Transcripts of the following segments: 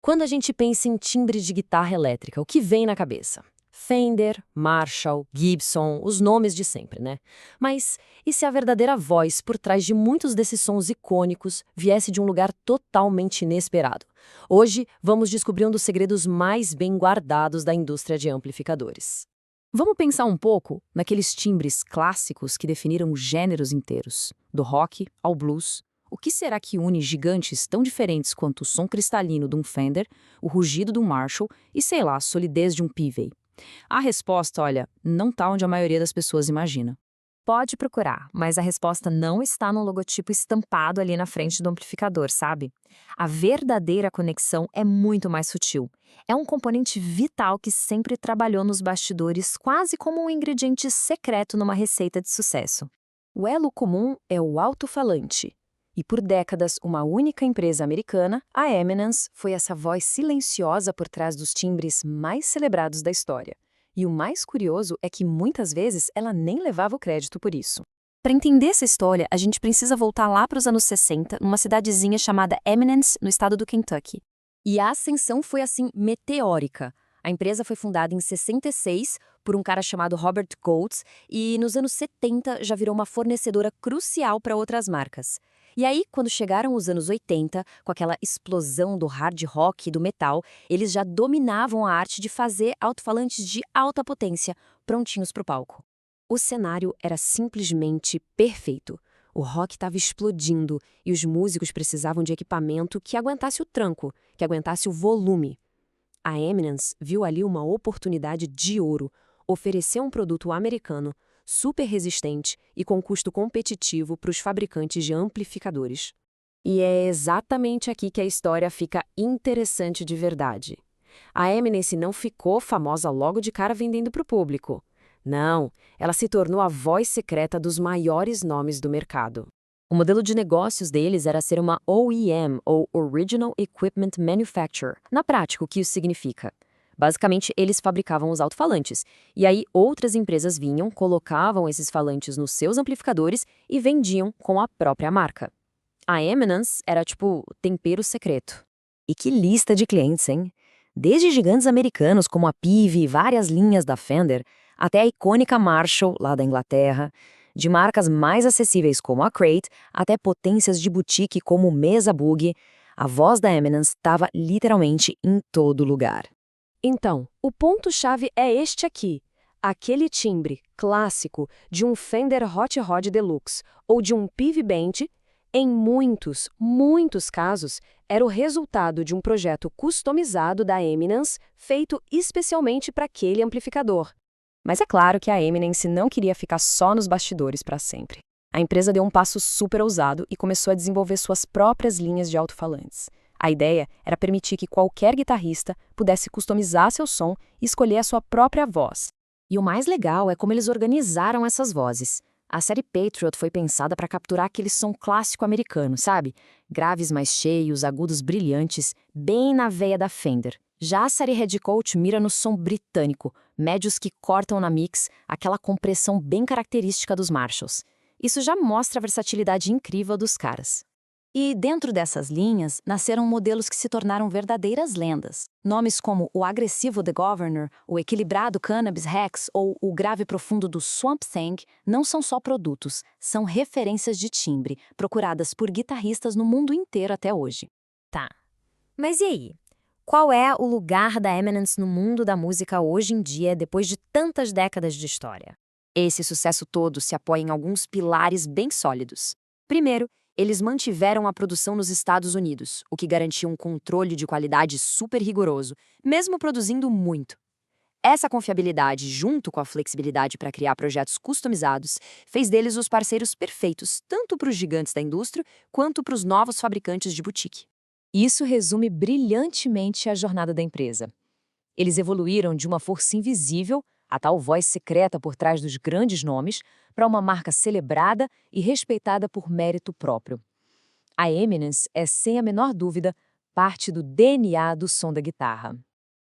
Quando a gente pensa em timbre de guitarra elétrica, o que vem na cabeça? Fender, Marshall, Gibson, os nomes de sempre, né? Mas e se a verdadeira voz por trás de muitos desses sons icônicos viesse de um lugar totalmente inesperado? Hoje, vamos descobrir um dos segredos mais bem guardados da indústria de amplificadores. Vamos pensar um pouco naqueles timbres clássicos que definiram gêneros inteiros, do rock ao blues. O que será que une gigantes tão diferentes quanto o som cristalino de um Fender, o rugido de um Marshall e, sei lá, a solidez de um Pivey? A resposta, olha, não está onde a maioria das pessoas imagina. Pode procurar, mas a resposta não está no logotipo estampado ali na frente do amplificador, sabe? A verdadeira conexão é muito mais sutil. É um componente vital que sempre trabalhou nos bastidores, quase como um ingrediente secreto numa receita de sucesso. O elo comum é o alto-falante. E por décadas, uma única empresa americana, a Eminence, foi essa voz silenciosa por trás dos timbres mais celebrados da história. E o mais curioso é que muitas vezes ela nem levava o crédito por isso. Para entender essa história, a gente precisa voltar lá para os anos 60, numa cidadezinha chamada Eminence, no estado do Kentucky. E a ascensão foi assim meteórica. A empresa foi fundada em 66 por um cara chamado Robert Coates e nos anos 70 já virou uma fornecedora crucial para outras marcas. E aí, quando chegaram os anos 80, com aquela explosão do hard rock e do metal, eles já dominavam a arte de fazer alto-falantes de alta potência, prontinhos para o palco. O cenário era simplesmente perfeito. O rock estava explodindo e os músicos precisavam de equipamento que aguentasse o tranco, que aguentasse o volume. A Eminence viu ali uma oportunidade de ouro, oferecer um produto americano, super resistente e com custo competitivo para os fabricantes de amplificadores. E é exatamente aqui que a história fica interessante de verdade. A Eminence não ficou famosa logo de cara vendendo para o público. Não, ela se tornou a voz secreta dos maiores nomes do mercado. O modelo de negócios deles era ser uma OEM, ou Original Equipment Manufacturer. Na prática, o que isso significa? Basicamente, eles fabricavam os alto-falantes, e aí outras empresas vinham, colocavam esses falantes nos seus amplificadores e vendiam com a própria marca. A Eminence era tipo o tempero secreto. E que lista de clientes, hein? Desde gigantes americanos como a Pive e várias linhas da Fender, até a icônica Marshall, lá da Inglaterra, de marcas mais acessíveis como a Crate, até potências de boutique como o Mesa Boogie, a voz da Eminence estava literalmente em todo lugar. Então, o ponto-chave é este aqui. Aquele timbre clássico de um Fender Hot Rod Deluxe ou de um Pive Band, em muitos casos, era o resultado de um projeto customizado da Eminence feito especialmente para aquele amplificador. Mas é claro que a Eminence não queria ficar só nos bastidores para sempre. A empresa deu um passo super ousado e começou a desenvolver suas próprias linhas de alto-falantes. A ideia era permitir que qualquer guitarrista pudesse customizar seu som e escolher a sua própria voz. E o mais legal é como eles organizaram essas vozes. A série Patriot foi pensada para capturar aquele som clássico americano, sabe? Graves mais cheios, agudos brilhantes, bem na veia da Fender. Já a série Head Coach mira no som britânico, médios que cortam na mix, aquela compressão bem característica dos Marshalls. Isso já mostra a versatilidade incrível dos caras. E dentro dessas linhas, nasceram modelos que se tornaram verdadeiras lendas. Nomes como o agressivo The Governor, o equilibrado Cannabis Rex ou o grave profundo do Swamp Thing não são só produtos, são referências de timbre, procuradas por guitarristas no mundo inteiro até hoje. Tá, mas e aí? Qual é o lugar da Eminence no mundo da música hoje em dia, depois de tantas décadas de história? Esse sucesso todo se apoia em alguns pilares bem sólidos. Primeiro, eles mantiveram a produção nos Estados Unidos, o que garantia um controle de qualidade super rigoroso, mesmo produzindo muito. Essa confiabilidade, junto com a flexibilidade para criar projetos customizados, fez deles os parceiros perfeitos, tanto para os gigantes da indústria quanto para os novos fabricantes de boutique. Isso resume brilhantemente a jornada da empresa. Eles evoluíram de uma força invisível, a tal voz secreta por trás dos grandes nomes, para uma marca celebrada e respeitada por mérito próprio. A Eminence é, sem a menor dúvida, parte do DNA do som da guitarra.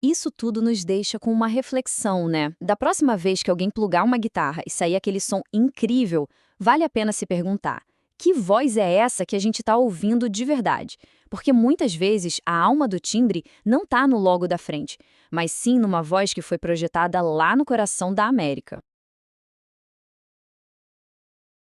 Isso tudo nos deixa com uma reflexão, né? Da próxima vez que alguém plugar uma guitarra e sair aquele som incrível, vale a pena se perguntar: que voz é essa que a gente está ouvindo de verdade? Porque muitas vezes a alma do timbre não está no logo da frente, mas sim numa voz que foi projetada lá no coração da América.